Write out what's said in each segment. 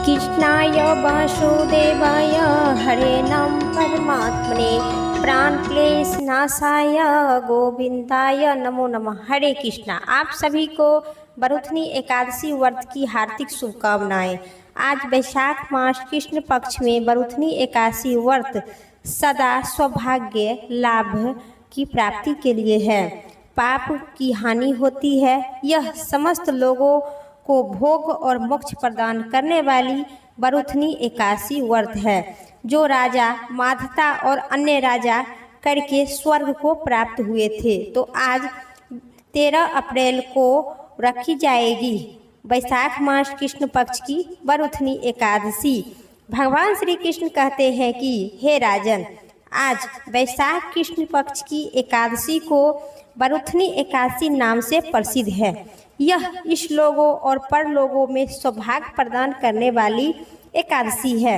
कृष्णाय वासुदेवाय हरे नाम परमात्मने प्राणक्लेशनाशाय गोविंदाय नमो नमः। हरे कृष्णा। आप सभी को बरुथनी एकादशी व्रत की हार्दिक शुभकामनाएं। आज वैशाख मास कृष्ण पक्ष में बरुथनी एकादशी व्रत सदा सौभाग्य लाभ की प्राप्ति के लिए है। पाप की हानि होती है। यह समस्त लोगों को भोग और मोक्ष प्रदान करने वाली बरुथनी एकादशी व्रत है, जो राजा माधता और अन्य राजा करके स्वर्ग को प्राप्त हुए थे। तो आज 13 अप्रैल को रखी जाएगी वैशाख मास कृष्ण पक्ष की बरुथनी एकादशी। भगवान श्री कृष्ण कहते हैं कि हे राजन, आज वैशाख कृष्ण पक्ष की एकादशी को बरुथनी एकादशी नाम से प्रसिद्ध है। यह इस लोगों और पर लोगों में सौभाग्य प्रदान करने वाली एकादशी है।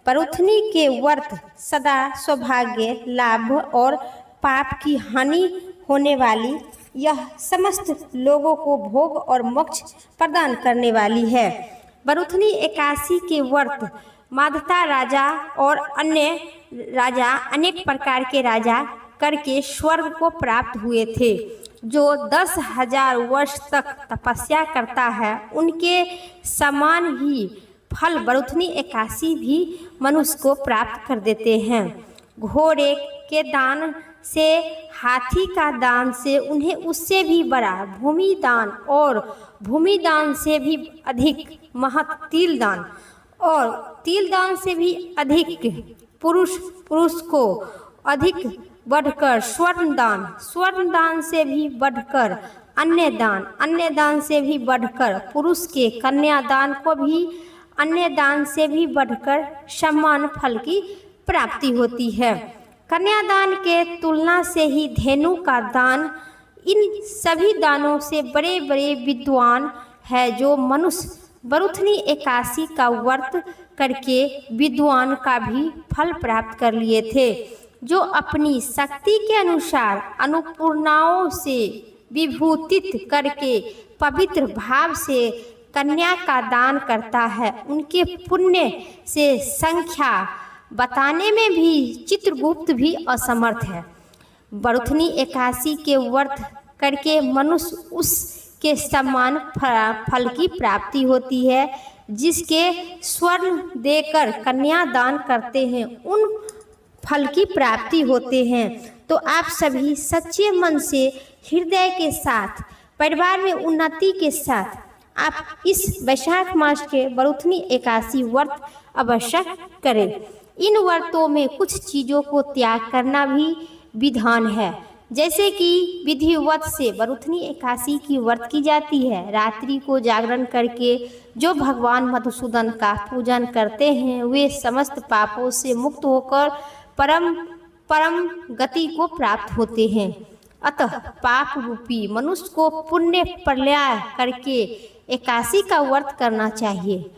बरुथनी के व्रत सदा सौभाग्य लाभ और पाप की हानि होने वाली, यह समस्त लोगों को भोग और मोक्ष प्रदान करने वाली है। बरुथनी एकादशी के व्रत माधता राजा और अन्य राजा अनेक प्रकार के राजा करके स्वर्ग को प्राप्त हुए थे। जो 10,000 वर्ष तक तपस्या करता है, उनके समान ही फल बरुथनी एकादशी भी मनुष्य को प्राप्त कर देते हैं। घोड़े के दान से, हाथी का दान से, उन्हें उससे भी बड़ा भूमि दान और भूमि दान से भी अधिक महत् तिल दान और तिल दान से भी अधिक पुरुष को अधिक बढ़कर स्वर्ण दान से भी बढ़कर अन्य दान से भी बढ़कर पुरुष के कन्यादान को भी अन्य दान से भी बढ़कर समान फल की प्राप्ति होती है। कन्यादान के तुलना से ही धेनु का दान इन सभी दानों से बड़े बड़े विद्वान है, जो मनुष्य बरुथनी एकादशी का व्रत करके विद्वान का भी फल प्राप्त कर लिए थे। जो अपनी शक्ति के अनुसार अन्नपूर्णाओं से विभूतित करके पवित्र भाव से कन्या का दान करता है, उनके पुण्य से संख्या बताने में भी चित्रगुप्त भी असमर्थ है। बरुथनी एकादशी के व्रत करके मनुष्य उसके समान फल की प्राप्ति होती है, जिसके स्वर्ण देकर कन्या दान करते हैं, उन फल की प्राप्ति होते हैं। तो आप सभी सच्चे मन से, हृदय के साथ, परिवार में उन्नति के साथ आप इस वैशाख मास के बरुथनी एकादशी व्रत अवश्य करें। इन व्रतों में कुछ चीज़ों को त्याग करना भी विधान है, जैसे कि विधिवत से बरुथनी एकादशी की व्रत की जाती है। रात्रि को जागरण करके जो भगवान मधुसूदन का पूजन करते हैं, वे समस्त पापों से मुक्त होकर परम गति को प्राप्त होते हैं। अतः पाप रूपी मनुष्य को पुण्य प्रलय करके एकादशी का व्रत करना चाहिए।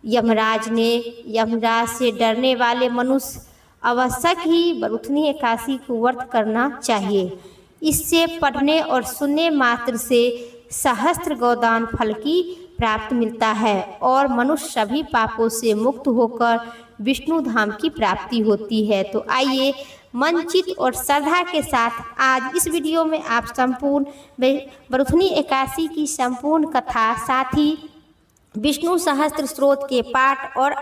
यमराज से डरने वाले मनुष्य आवश्यक ही बरुथनी एकादशी को व्रत करना चाहिए। इससे पढ़ने और सुनने मात्र से सहस्त्र गोदान फल की प्राप्त मिलता है और मनुष्य सभी पापों से मुक्त होकर विष्णु धाम की प्राप्ति होती है। तो आइए मनचित और श्रद्धा के साथ आज इस वीडियो में आप संपूर्ण बरुथनी एकादशी की संपूर्ण कथा, साथ ही विष्णु सहस्त्र स्त्रोत के पाठ और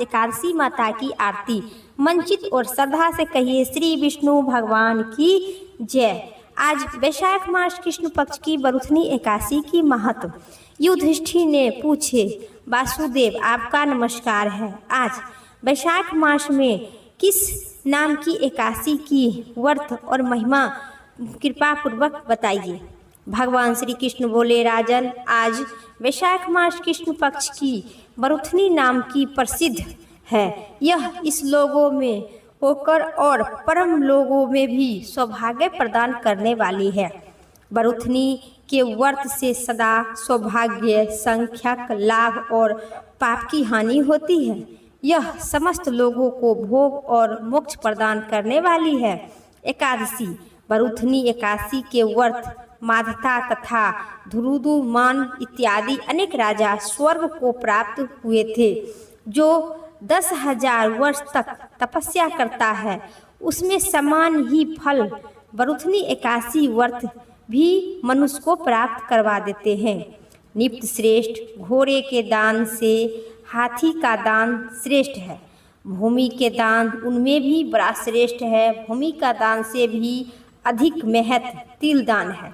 एकादशी माता की आरती मनचित और श्रद्धा से कहिए श्री विष्णु भगवान की जय। आज वैशाख मास कृष्ण पक्ष की बरुथनी एकादशी की महत्व। युधिष्ठिर ने पूछे, वासुदेव आपका नमस्कार है। आज वैशाख मास में किस नाम की एकादशी की व्रत और महिमा कृपा पूर्वक बताइए। भगवान श्री कृष्ण बोले, राजन, आज वैशाख मास कृष्ण पक्ष की बरुथनी नाम की प्रसिद्ध है। यह इस लोगों में होकर और परम लोगों में भी सौभाग्य प्रदान करने वाली है। बरुथनी के व्रत से सदा सौभाग्य, संख्यक लाभ और पाप की हानि होती है। यह समस्त लोगों को भोग और मोक्ष प्रदान करने वाली है। एकादशी बरुथनी एकादशी के व्रत माधता तथा ध्रुदुमान इत्यादि अनेक राजा स्वर्ग को प्राप्त हुए थे। जो 10,000 वर्ष तक तपस्या करता है उसमें समान ही फल बरुथनी एकादशी व्रत भी मनुष्य को प्राप्त करवा देते हैं। नित्य श्रेष्ठ घोड़े के दान से हाथी का दान श्रेष्ठ है। भूमि के दान उनमें भी बड़ा श्रेष्ठ है। भूमि का दान से भी अधिक महत्व तिल दान है।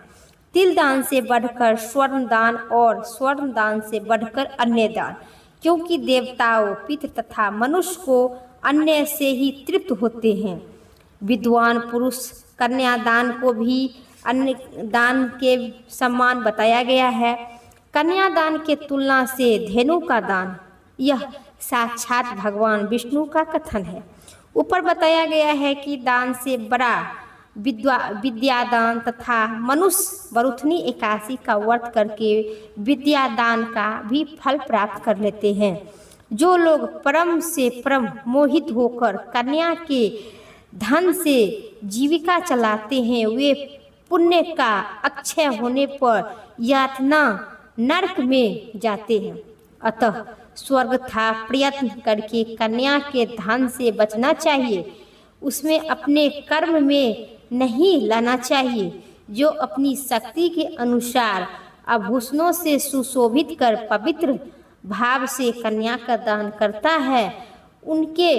तिल दान से बढ़कर स्वर्ण दान और स्वर्ण दान से बढ़कर अन्य दान, क्योंकि देवताओं पितृ तथा मनुष्य को अन्य से ही तृप्त होते हैं। विद्वान पुरुष कन्यादान को भी अन्य दान के समान बताया गया है। कन्यादान के तुलना से धेनु का दान, यह साक्षात भगवान विष्णु का कथन है। ऊपर बताया गया है कि दान से बड़ा विद्यादान तथा मनुष्य बरुथनी एकादशी का व्रत करके विद्यादान का भी फल प्राप्त कर लेते हैं। जो लोग परम से परम मोहित होकर कन्या के धन से जीविका चलाते हैं वे पुण्य का अक्षय होने पर यातना नरक में जाते हैं। अतः स्वर्ग था प्रयत्न करके कन्या के धन से बचना चाहिए, उसमें अपने कर्म में नहीं लाना चाहिए। जो अपनी शक्ति के अनुसार आभूषणों से सुशोभित कर पवित्र भाव से कन्या का दान करता है उनके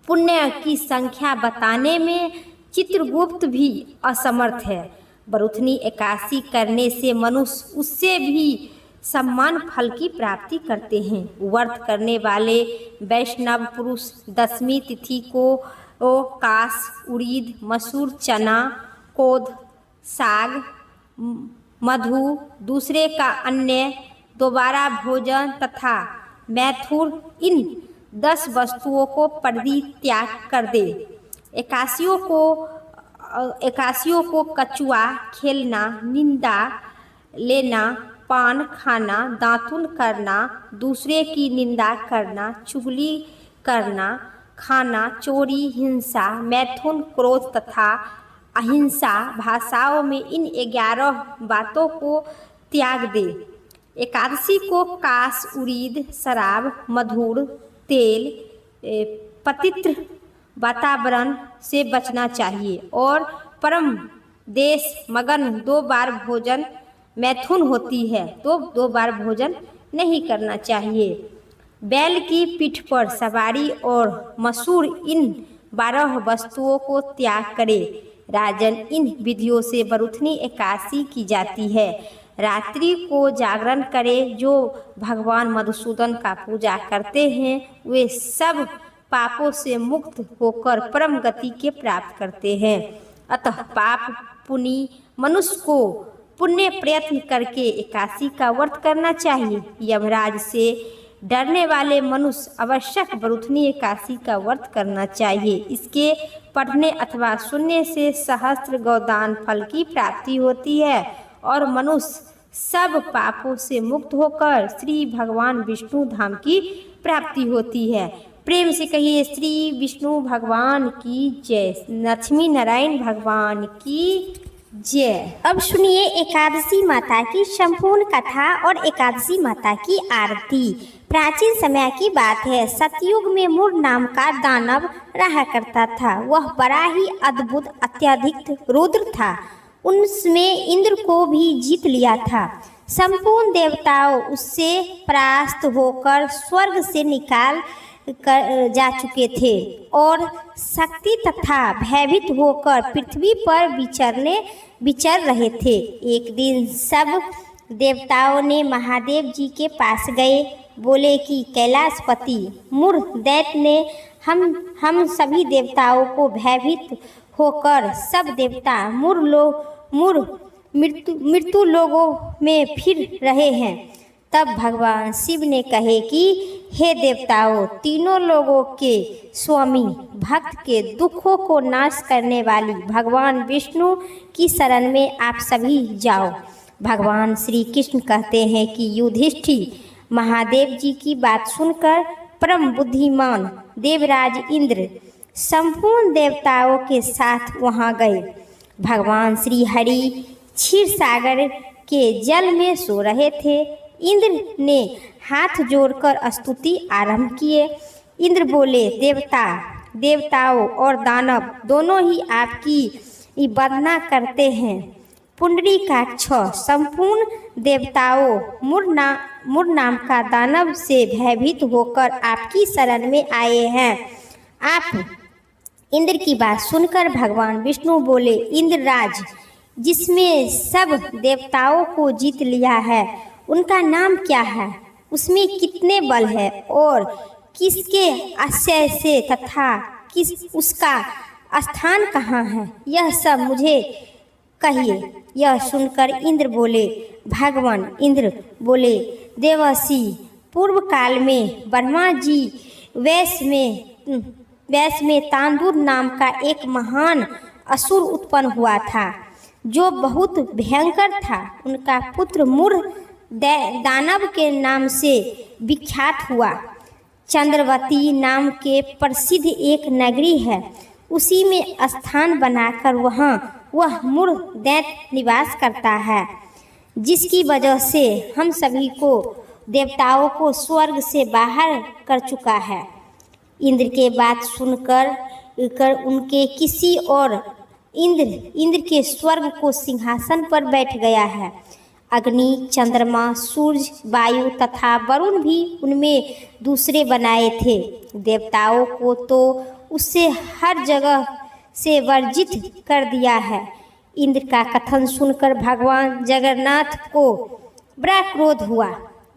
पुण्य की संख्या बताने में चित्रगुप्त भी असमर्थ है। बरुथनी एकादशी करने से मनुष्य उससे भी सम्मान फल की प्राप्ति करते हैं। व्रत करने वाले वैष्णव पुरुष दशमी तिथि को काश, उड़ीद, मसूर, चना, कोद, साग, मधु, दूसरे का अन्य, दोबारा भोजन तथा मैथुन इन 10 वस्तुओं को परित्याग कर दे। एकादशियों को कचुआ खेलना, निंदा लेना, पान खाना, दातुन करना, दूसरे की निंदा करना, चुगली करना, खाना, चोरी, हिंसा, मैथुन, क्रोध तथा अहिंसा भाषाओं में इन 11 बातों को त्याग दे। एकादशी को काश, उड़ीद, शराब, मधुर, तेल, पवित्र वातावरण से बचना चाहिए और परम देश मगन 2 बार भोजन मैथुन होती है तो 2 बार भोजन नहीं करना चाहिए। बैल की पीठ पर सवारी और मसूर इन 12 वस्तुओं को त्याग करे। राजन, इन विधियों से बरुथनी एकादशी की जाती है। रात्रि को जागरण करे। जो भगवान मधुसूदन का पूजा करते हैं वे सब पापों से मुक्त होकर परम गति के प्राप्त करते हैं। अतः पाप पुण्य मनुष्य को पुण्य प्रयत्न करके एकादशी का व्रत करना चाहिए। यमराज से डरने वाले मनुष्य आवश्यक बरुथनी एकादशी का व्रत करना चाहिए। इसके पढ़ने अथवा सुनने से सहस्त्र गौदान फल की प्राप्ति होती है और मनुष्य सब पापों से मुक्त होकर श्री भगवान विष्णु धाम की प्राप्ति होती है। प्रेम से कहिए श्री विष्णु भगवान की जय, लक्ष्मी नारायण भगवान की जय। अब सुनिए एकादशी माता की संपूर्ण कथा और एकादशी माता की आरती। प्राचीन समय की बात है। सतयुग में मुर नाम का दानव रहा करता था। वह बड़ा ही अद्भुत अत्यधिक रुद्र था। उसमें इंद्र को भी जीत लिया था। संपूर्ण देवताओं उससे परास्त होकर स्वर्ग से निकाल कर जा चुके थे और शक्ति तथा भयभीत होकर पृथ्वी पर विचर रहे थे। एक दिन सब देवताओं ने महादेव जी के पास गए। बोले कि कैलाशपति मुर दैत्य ने हम सभी देवताओं को भयभीत होकर सब देवता मृत्यु लोगों में फिर रहे हैं। तब भगवान शिव ने कहे कि हे देवताओं, तीनों लोगों के स्वामी भक्त के दुखों को नाश करने वाली भगवान विष्णु की शरण में आप सभी जाओ। भगवान श्री कृष्ण कहते हैं कि युधिष्ठिर महादेव जी की बात सुनकर परम बुद्धिमान देवराज इंद्र संपूर्ण देवताओं के साथ वहां गए। भगवान श्री हरि क्षीर सागर के जल में सो रहे थे। इंद्र ने हाथ जोड़कर स्तुति आरंभ किए। इंद्र बोले, देवताओं और दानव दोनों ही आपकी वंदना करते हैं। पुंडरीकाक्ष, संपूर्ण देवताओं मुर नाम का दानव से भयभीत होकर आपकी शरण में आए हैं। आप इंद्र की बात सुनकर भगवान विष्णु बोले, इंद्रराज, जिसमें सब देवताओं को जीत लिया है, उनका नाम क्या है? उसमें कितने बल है और किसके आश्रय से तथा उसका स्थान कहाँ है? यह सब मुझे कहिए। यह सुनकर इंद्र बोले, भगवान इंद्र बोले, देवर्षि, पूर्व काल में ब्रह्मा जी वैश में तांदूर नाम का एक महान असुर उत्पन्न हुआ था, जो बहुत भयंकर था। उनका पुत्र मुर दानव के नाम से विख्यात हुआ। चंद्रवती नाम के प्रसिद्ध एक नगरी है, उसी में स्थान बनाकर वह मुर दैत्य निवास करता है, जिसकी वजह से हम सभी को देवताओं को स्वर्ग से बाहर कर चुका है। इंद्र के बात सुनकर उनके किसी और इंद्र के स्वर्ग को सिंहासन पर बैठ गया है। अग्नि, चंद्रमा, सूर्य, वायु तथा वरुण भी उनमें दूसरे बनाए थे। देवताओं को तो उससे हर जगह से वर्जित कर दिया है। इंद्र का कथन सुनकर भगवान जगन्नाथ को बड़ा क्रोध हुआ।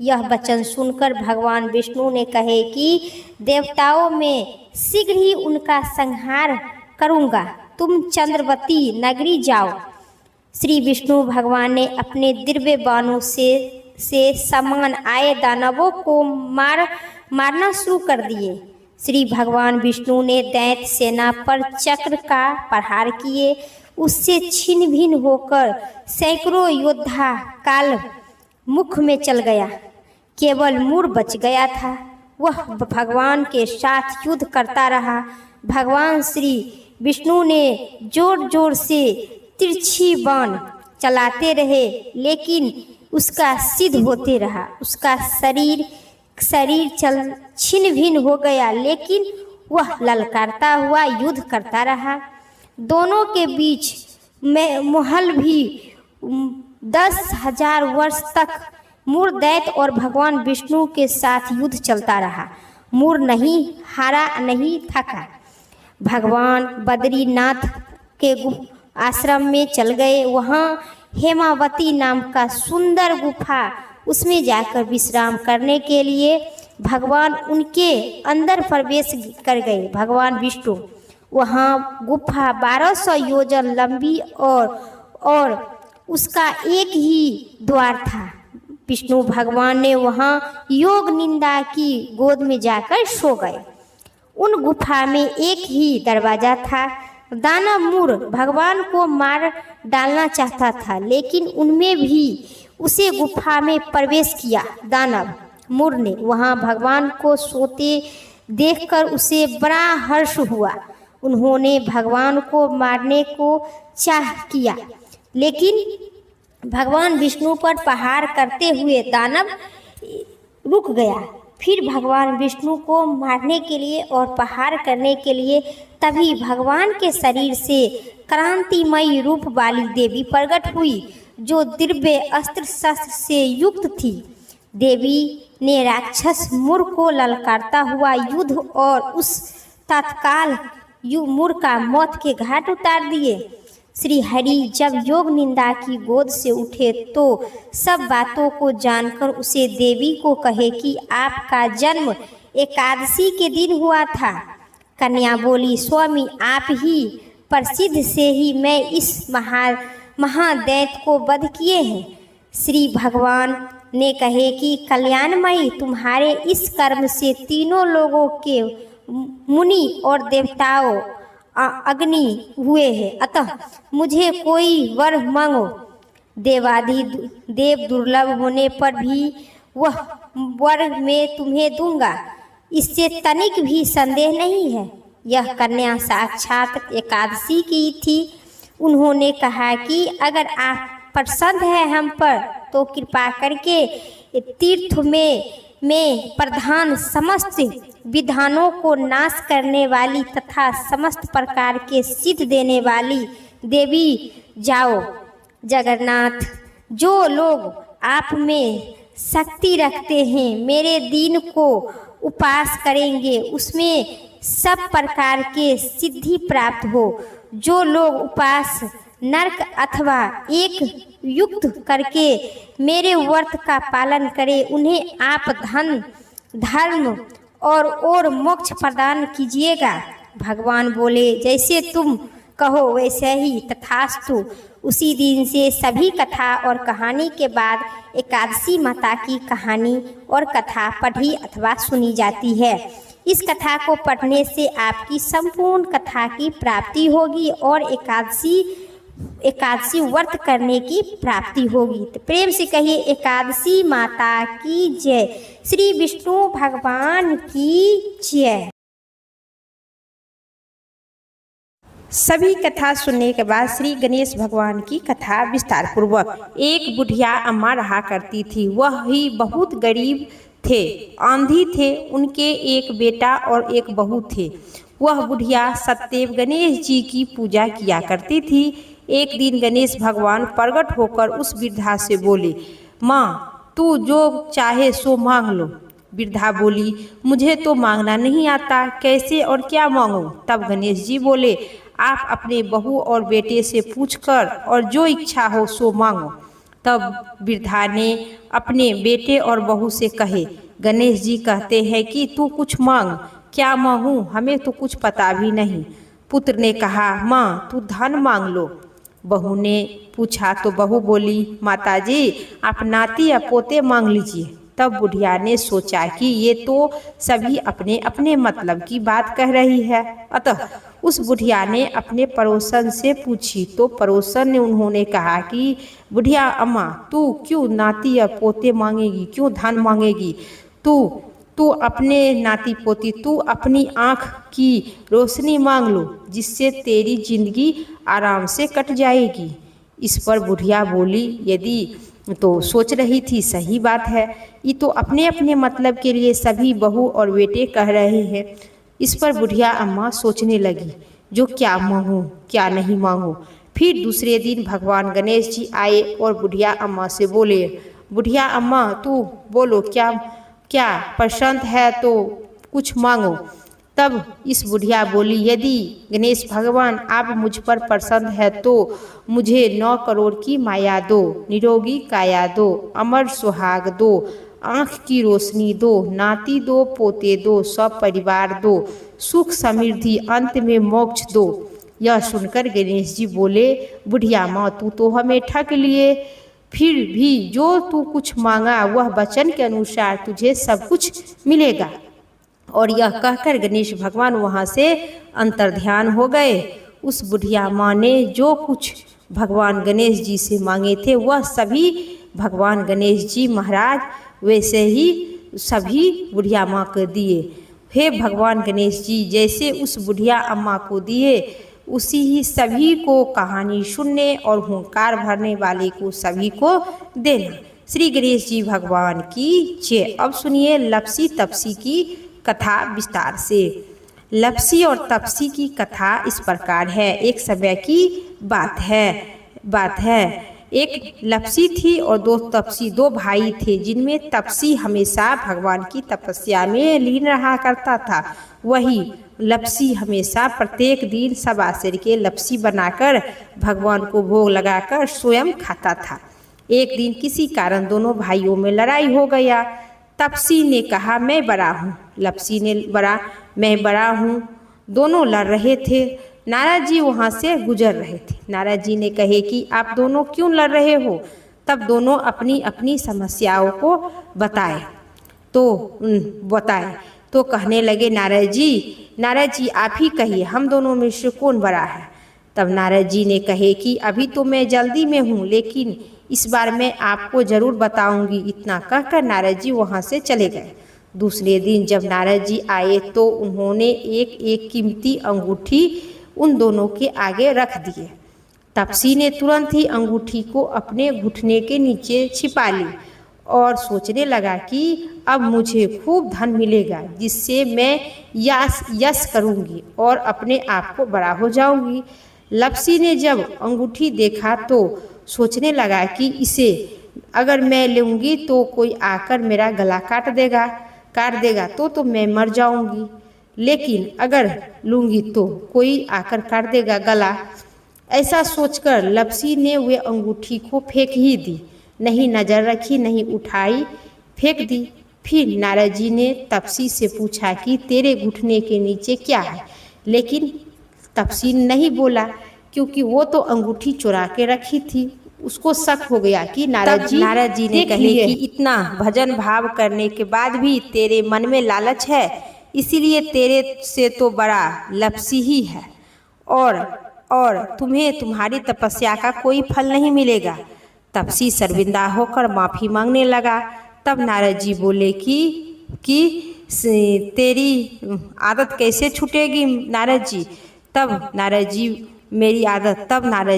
यह वचन सुनकर भगवान विष्णु ने कहे कि देवताओं में शीघ्र ही उनका संहार करूँगा, तुम चंद्रवती नगरी जाओ। श्री विष्णु भगवान ने अपने दिव्य बाणों से समान आए दानवों को मारना शुरू कर दिए। श्री भगवान विष्णु ने दैत्य सेना पर चक्र का प्रहार किए। उससे छिन्न भिन्न होकर सैकड़ों योद्धा काल मुख में चल गया। केवल मुर बच गया था। वह भगवान के साथ युद्ध करता रहा। भगवान श्री विष्णु ने जोर जोर से तिरछी बाण चलाते रहे, लेकिन उसका सिद्ध होते रहा। उसका शरीर छिन्न भिन्न हो गया, लेकिन वह ललकारता हुआ युद्ध करता रहा। दोनों के बीच में महल भी 10,000 वर्ष तक मुर दैत्य और भगवान विष्णु के साथ युद्ध चलता रहा। मुर नहीं हारा, नहीं थका। भगवान बद्रीनाथ के आश्रम में चल गए। वहाँ हेमावती नाम का सुंदर गुफा, उसमें जाकर विश्राम करने के लिए भगवान उनके अंदर प्रवेश कर गए। भगवान विष्णु वहाँ गुफा 1200 योजन लंबी और उसका एक ही द्वार था। विष्णु भगवान ने वहाँ योग निंदा की गोद में जाकर सो गए। उन गुफा में एक ही दरवाजा था। दानव मुर भगवान को मार डालना चाहता था, लेकिन उनमें भी उसे गुफा में प्रवेश किया। दानव मुर ने वहाँ भगवान को सोते देखकर उसे बड़ा हर्ष हुआ। उन्होंने भगवान को मारने को चाह किया, लेकिन भगवान विष्णु पर प्रहार करते हुए दानव रुक गया। फिर भगवान विष्णु को मारने के लिए और प्रहार करने के लिए तभी भगवान के शरीर से क्रांतिमयी रूप वाली देवी प्रकट हुई, जो दिव्य अस्त्र शस्त्र से युक्त थी। देवी ने राक्षस मुर को ललकारता हुआ युद्ध और उस तत्काल मुर का मौत के घाट उतार दिए। श्री हरि जब योग निंदा की गोद से उठे तो सब बातों को जानकर उसे देवी को कहे कि आपका जन्म एकादशी के दिन हुआ था। कन्या बोली, स्वामी आप ही प्रसिद्ध से ही मैं इस महादैत्य को वध किए हैं। श्री भगवान ने कहे कि कल्याणमयी, तुम्हारे इस कर्म से तीनों लोगों के मुनि और देवताओं अग्नि हुए हैं, अतः मुझे कोई वर मांगो। देव दुर्लभ होने पर भी वह वर मैं तुम्हें दूंगा, इससे तनिक भी संदेह नहीं है। यह कन्या साक्षात एकादशी की थी। उन्होंने कहा कि अगर आप प्रसन्न है हम पर तो कृपा करके तीर्थ में प्रधान समस्त विधानों को नाश करने वाली तथा समस्त प्रकार के सिद्ध देने वाली देवी जाओ जगन्नाथ। जो लोग आप में शक्ति रखते हैं, मेरे दीन को उपास करेंगे, उसमें सब प्रकार के सिद्धि प्राप्त हो। जो लोग उपास नरक अथवा एक युक्त करके मेरे व्रत का पालन करें, उन्हें आप धन धर्म और मोक्ष प्रदान कीजिएगा। भगवान बोले, जैसे तुम कहो वैसे ही तथास्तु। उसी दिन से सभी कथा और कहानी के बाद एकादशी माता की कहानी और कथा पढ़ी अथवा सुनी जाती है। इस कथा को पढ़ने से आपकी संपूर्ण कथा की प्राप्ति होगी और एकादशी व्रत करने की प्राप्ति होगी। तो प्रेम से कहिए एकादशी माता की जय, श्री विष्णु भगवान की जय। सभी कथा सुनने के बाद श्री गणेश भगवान की कथा विस्तार पूर्वक। एक बुढ़िया अम्मा रहा करती थी। वह ही बहुत गरीब थे, आंधी थे। उनके एक बेटा और एक बहू थे। वह बुढ़िया सत्यदेव गणेश जी की पूजा किया करती थी। एक दिन गणेश भगवान प्रकट होकर उस वृद्धा से बोले, माँ तू जो चाहे सो मांग लो। वृद्धा बोली, मुझे तो मांगना नहीं आता, कैसे और क्या मांगूं? तब गणेश जी बोले, आप अपने बहू और बेटे से पूछकर और जो इच्छा हो सो मांगो। तब वृद्धा ने अपने बेटे और बहू से कहे, गणेश जी कहते हैं कि तू कुछ मांग। क्या मांगूं? हमें तो कुछ पता भी नहीं। पुत्र ने कहा, माँ तू धन मांग लो। बहू ने पूछा तो बहू बोली, माताजी आप नाती या पोते मांग लीजिए। तब बुढ़िया ने सोचा कि ये तो सभी अपने अपने मतलब की बात कह रही है। अतः उस बुढ़िया ने अपने पड़ोसन से पूछी तो पड़ोसन ने उन्होंने कहा कि बुढ़िया अम्मा तू क्यों नाती या पोते मांगेगी, क्यों धन मांगेगी? तू अपने नाती पोती, तू अपनी आँख की रोशनी मांग लो, जिससे तेरी जिंदगी आराम से कट जाएगी। इस पर बुढ़िया बोली, यदि तो सोच रही थी सही बात है, ये तो अपने अपने मतलब के लिए सभी बहू और बेटे कह रहे हैं। इस पर बुढ़िया अम्मा सोचने लगी, जो क्या मांगूं क्या नहीं मांगूं। फिर दूसरे दिन भगवान गणेश जी आए और बुढ़िया अम्मा से बोले, बुढ़िया अम्मा तू बोलो क्या पसंद है तो कुछ मांगो। तब इस बुढ़िया बोली, यदि गणेश भगवान आप मुझ पर प्रसन्न है तो मुझे 9 करोड़ की माया दो, निरोगी काया दो, अमर सुहाग दो, आँख की रोशनी दो, नाती दो, पोते दो, सब परिवार दो, सुख समृद्धि, अंत में मोक्ष दो। यह सुनकर गणेश जी बोले, बुढ़िया माँ तू तो हमें ठग लिए। फिर भी जो तू कुछ मांगा वह वचन के अनुसार तुझे सब कुछ मिलेगा। और यह कहकर गणेश भगवान वहाँ से अंतर्ध्यान हो गए। उस बुढ़िया माँ ने जो कुछ भगवान गणेश जी से मांगे थे वह सभी भगवान गणेश जी महाराज वैसे ही सभी बुढ़िया माँ को दिए। हे भगवान गणेश जी जैसे उस बुढ़िया अम्मा को दिए उसी ही सभी को कहानी सुनने और हुंकार भरने वाले को सभी को देना। श्री गणेश जी भगवान की जय। अब सुनिए लपसी तपसी की कथा विस्तार से। लपसी और तपसी की कथा इस प्रकार है। एक समय की बात है एक लपसी थी और 2 तपसी, 2 भाई थे, जिनमें तपसी हमेशा भगवान की तपस्या में लीन रहा करता था। वही लपसी हमेशा प्रत्येक दिन सवा सेर के लपसी बनाकर भगवान को भोग लगाकर स्वयं खाता था। एक दिन किसी कारण दोनों भाइयों में लड़ाई हो गया। तपसी ने कहा मैं बड़ा हूँ, लपसी ने मैं बड़ा हूँ। दोनों लड़ रहे थे। नारद जी वहाँ से गुजर रहे थे। नारद जी ने कहे कि आप दोनों क्यों लड़ रहे हो? तब दोनों अपनी अपनी समस्याओं को बताए तो कहने लगे, नारद जी आप ही कहिए हम दोनों में से कौन बड़ा है? तब नारद जी ने कहे कि अभी तो मैं जल्दी में हूँ, लेकिन इस बार मैं आपको जरूर बताऊंगी। इतना कहकर नारद जी वहाँ से चले गए। दूसरे दिन जब नारद जी आए तो उन्होंने एक एक कीमती अंगूठी उन दोनों के आगे रख दिए। तपसी ने तुरंत ही अंगूठी को अपने घुटने के नीचे छिपा ली और सोचने लगा कि अब मुझे खूब धन मिलेगा, जिससे मैं यश करूंगी और अपने आप को बड़ा हो जाऊंगी। लप्सी ने जब अंगूठी देखा तो सोचने लगा कि इसे अगर मैं लूँगी तो कोई आकर मेरा गला काट देगा तो मैं मर जाऊंगी, लेकिन अगर लूँगी तो कोई आकर काट देगा गला। ऐसा सोचकर लप्सी ने वे अंगूठी को फेंक ही दी, नहीं नजर रखी, नहीं उठाई, फेंक दी। फिर नारद जी ने तपसी से पूछा कि तेरे घुटने के नीचे क्या है, लेकिन तपसी नहीं बोला, क्योंकि वो तो अंगूठी चुरा के रखी थी। उसको शक हो गया कि नारद जी ने कहे कि इतना भजन भाव करने के बाद भी तेरे मन में लालच है, इसीलिए तेरे से तो बड़ा लप्सी ही है और तुम्हें तुम्हारी तपस्या का कोई फल नहीं मिलेगा। तपसी शर्मिंदा होकर माफ़ी मांगने लगा। तब नारद जी बोले कि तेरी आदत कैसे छूटेगी नारद जी। तब नारद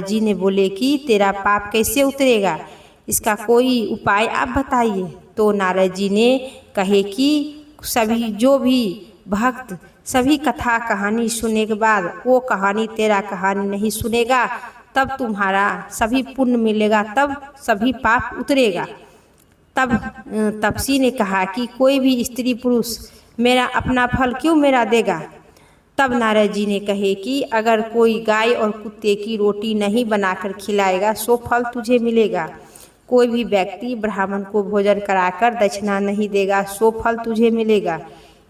जी ने बोले कि तेरा पाप कैसे उतरेगा, इसका कोई उपाय आप बताइए। तो नारद जी ने कहे कि जो भी भक्त सभी कथा कहानी सुनने के बाद वो कहानी तेरा कहानी नहीं सुनेगा, तब तुम्हारा सभी पुण्य मिलेगा, तब सभी पाप उतरेगा। तब तपसी ने कहा कि कोई भी स्त्री पुरुष मेरा अपना फल क्यों मेरा देगा। तब नारद जी ने कहे कि अगर कोई गाय और कुत्ते की रोटी नहीं बनाकर खिलाएगा सो फल तुझे मिलेगा। कोई भी व्यक्ति ब्राह्मण को भोजन कराकर दक्षिणा नहीं देगा सो फल तुझे मिलेगा।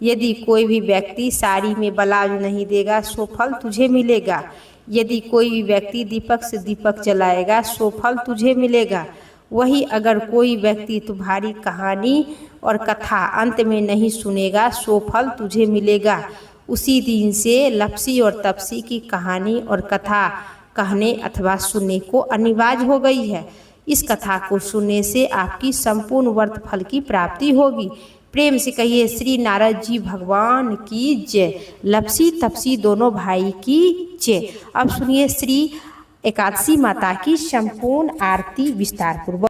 यदि कोई भी व्यक्ति साड़ी में ब्लाउज नहीं देगा सो फल तुझे मिलेगा। यदि कोई भी व्यक्ति दीपक से दीपक जलाएगा सो फल तुझे मिलेगा। वही अगर कोई व्यक्ति तुम्हारी कहानी और कथा अंत में नहीं सुनेगा सो फल तुझे मिलेगा। उसी दिन से लप्सी और तपसी की कहानी और कथा कहने अथवा सुनने को अनिवार्य हो गई है। इस कथा को सुनने से आपकी संपूर्ण वर्त फल की प्राप्ति होगी। प्रेम से कहिए श्री नारद जी भगवान की जय, लप्सी तपसी दोनों भाई की जय। अब सुनिए श्री एकादशी माता की संपूर्ण आरती विस्तार पूर्वक।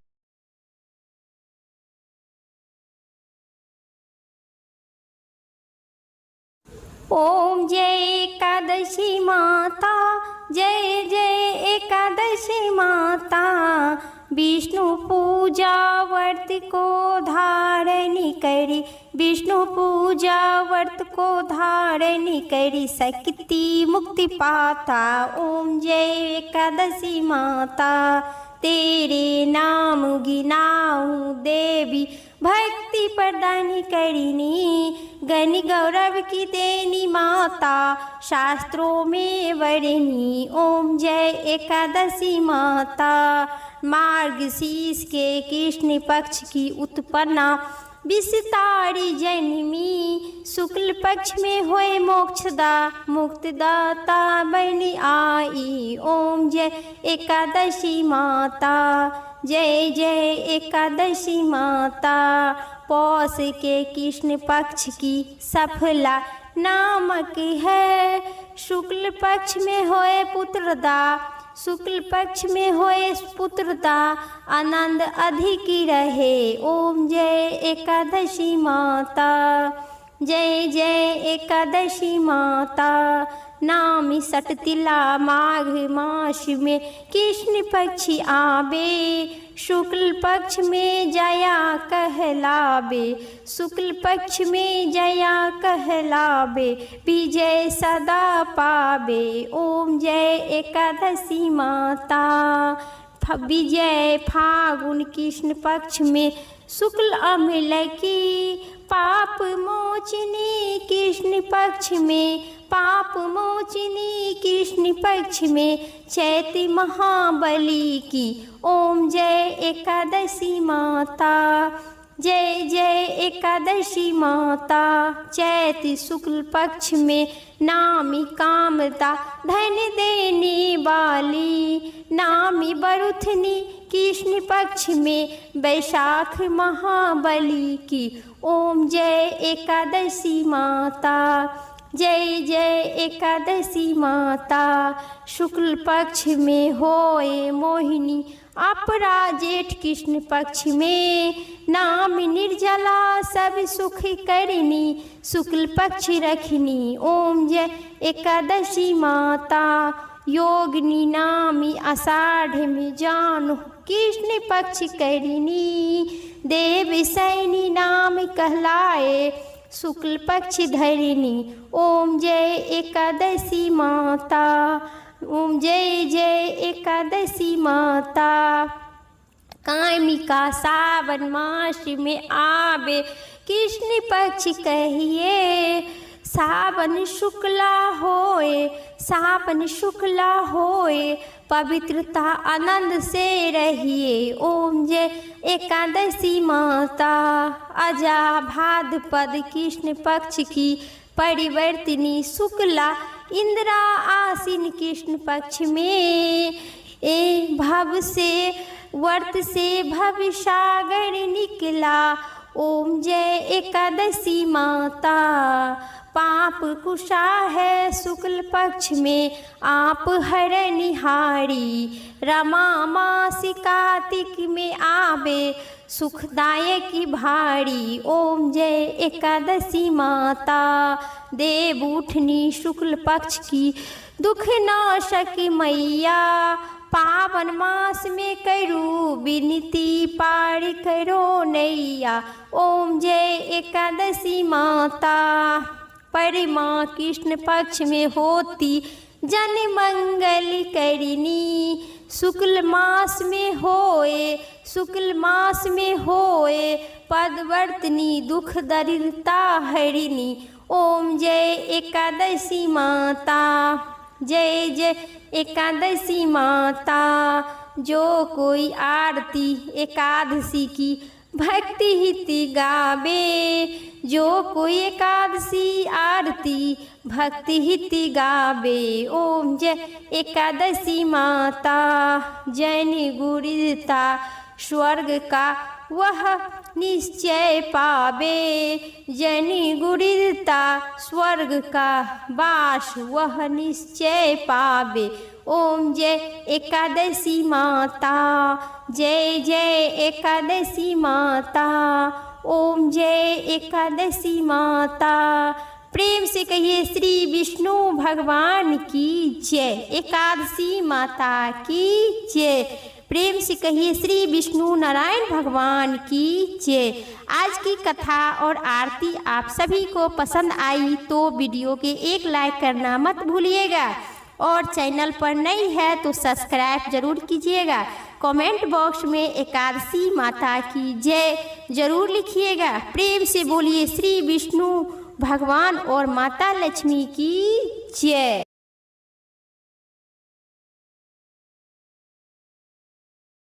ओम जय एकादशी माता, जय जय एकादशी माता। विष्णु पूजा व्रत को धारणी करी, विष्णु पूजा व्रत को धारणी करी, शक्ति मुक्ति पाता। ओम जय एकादशी माता, तेरे नाम गिनाऊं देवी, भक्ति प्रदान करिनी, गण गौरव की देनी माता, शास्त्रों में वर्णी। ओम जय एकादशी माता, मार्गशीर्ष के कृष्ण पक्ष की उत्पन्ना, विस्तारी जन्मी, शुक्ल पक्ष में होए मोक्षदा, मुक्तदाता बनी आई। ओम जय एकादशी माता, जय जय एकादशी माता। पौष के कृष्ण पक्ष की सफला नामक है, शुक्ल पक्ष में होए पुत्रदा, शुक्ल पक्ष में होए पुत्रदा, आनंद अधिक रहे। ओम जय एकादशी माता, जय जय एकादशी माता। नामी सटतिला माघ मास में कृष्ण पक्षी आवे, शुक्ल पक्ष में जया कहलावे, शुक्ल पक्ष में जया कहलावे, विजय सदा पावे। ओम जय एकादशी माता, विजय फागुन कृष्ण पक्ष में शुक्ल अम्ल की, पाप मोचनी कृष्ण पक्ष में, पाप मोचनी कृष्ण पक्ष में, चैती महाबली की। ओम जय एकादशी माता, जय जय एकादशी माता। चैती शुक्ल पक्ष में नामी कामता धन देने वाली, नामी बरुथनी कृष्ण पक्ष में, वैशाख महाबली की। ओम जय एकादशी माता, जय जय एकादशी माता। शुक्ल पक्ष में होए मोहिनी अपरा जेठ कृष्ण पक्ष में नाम निर्जला सब सुख करनी शुक्ल पक्ष रखनी। ओम जय एकादशी माता योगिनी नामी आषाढ़ में जानो कृष्ण पक्ष करनी। देव सैनी नाम कहलाए शुक्ल पक्ष धरनी। ओम जय एकादशी माता ओम जय जय एकादशी माता। कामिका सावन मास में आवे कृष्ण पक्ष कहिए सावन शुक्ला होए सावन शुक्ला होए पवित्रता आनंद से रहिए। ओम जय एकादशी माता। अजा भाद्रपद कृष्ण पक्ष की परिवर्तिनी शुक्ला इंदिरा आसीन कृष्ण पक्ष में भव से वर्त से भव सागर निकला। ओम जय एकादशी माता। पाप कुशा है शुक्ल पक्ष में आप हर निहारी। रमा मास कार्तिक में आवे सुखदायक भारी। ओम जय एकादशी माता। देव उठनी शुक्ल पक्ष की दुख नाशक मैया पावन मास में करू विनती पार करो नैया। ओम जय एकादशी माता। परिमा कृष्ण पक्ष में होती जन मंगल करिनी शुक्ल मास में होए पदवर्तनी दुख दरिद्रता हरिनी। ओम जय एकादशी माता। जय जय एकादशी माता। जो कोई आरती एकादशी की भक्ति हिति गावे जो कोई एकादशी आरती भक्ति हिति गावे। ओम जय एकादशी माता। जैन गुरुता स्वर्ग का वह निश्चय पावे जैन गुरुता स्वर्ग का वास वह निश्चय पावे। ओम जय एकादशी माता। जय जय एकादशी माता। ओम जय एकादशी माता। प्रेम से कहिए श्री विष्णु भगवान की जय। एकादशी माता की जय। प्रेम से कहिए श्री विष्णु नारायण भगवान की जय। आज की कथा और आरती आप सभी को पसंद आई तो वीडियो के एक लाइक करना मत भूलिएगा और चैनल पर नई है तो सब्सक्राइब जरूर कीजिएगा। कमेंट बॉक्स में एकादशी माता की जय जरूर लिखिएगा। प्रेम से बोलिए श्री विष्णु भगवान और माता लक्ष्मी की जय।